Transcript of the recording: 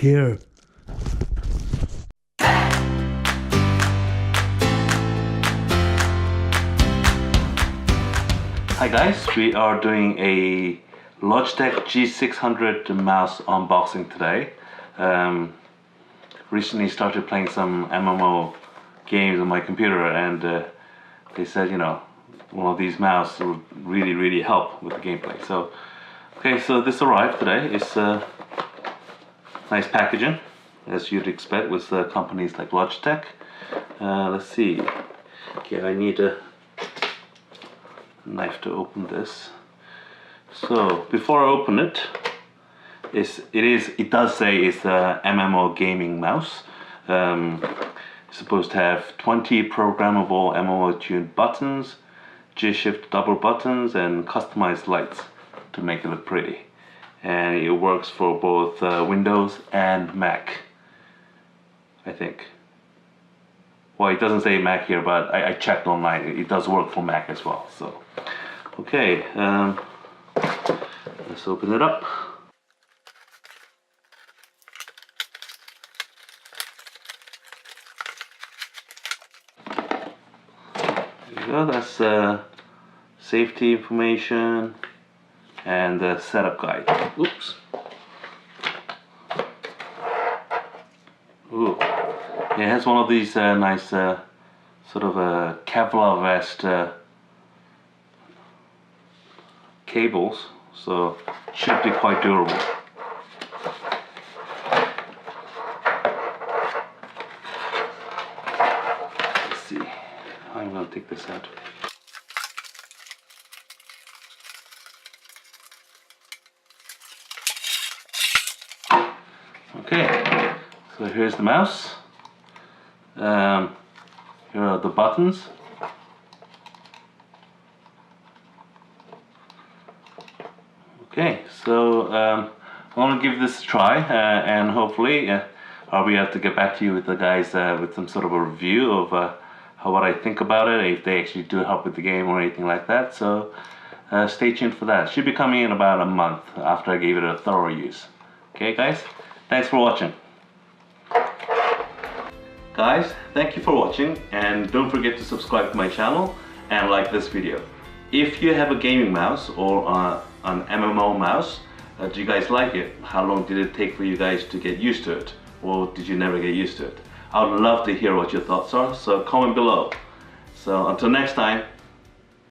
here. Hi guys, we are doing a Logitech G600 mouse unboxing today. Recently started playing some MMO games on my computer, and they said, you know, one of these mouse would really help with the gameplay. So, okay, so this arrived today. It's nice packaging, as you'd expect with companies like Logitech. Let's see. Okay, I need a knife to open this. So before I open it, it does say it's a MMO gaming mouse. It's supposed to have 20 programmable MMO tuned buttons, G-shift double buttons, and customized lights to make it look pretty. And it works for both Windows and Mac, I think. Well, it doesn't say Mac here, but I checked online. It does work for Mac as well. So, okay, let's open it up. There you go. That's safety information and the setup guide. Oops. Ooh. It has one of these nice sort of a Kevlar vest cables, so should be quite durable. Let's see. I'm going to take this out. Okay, so here's the mouse. Here are the buttons. Okay, so I'm going to give this a try, and hopefully I'll be able to get back to you with the guys with some sort of a review of what I think about it, if they actually do help with the game or anything like that. So stay tuned for that. Should be coming in about a month after I gave it a thorough use. Okay guys, thanks for watching. Guys, thank you for watching, and don't forget to subscribe to my channel and like this video. If you have a gaming mouse or an MMO mouse, do you guys like it? How long did it take for you guys to get used to it? Or did you never get used to it? I would love to hear what your thoughts are, so comment below. So until next time,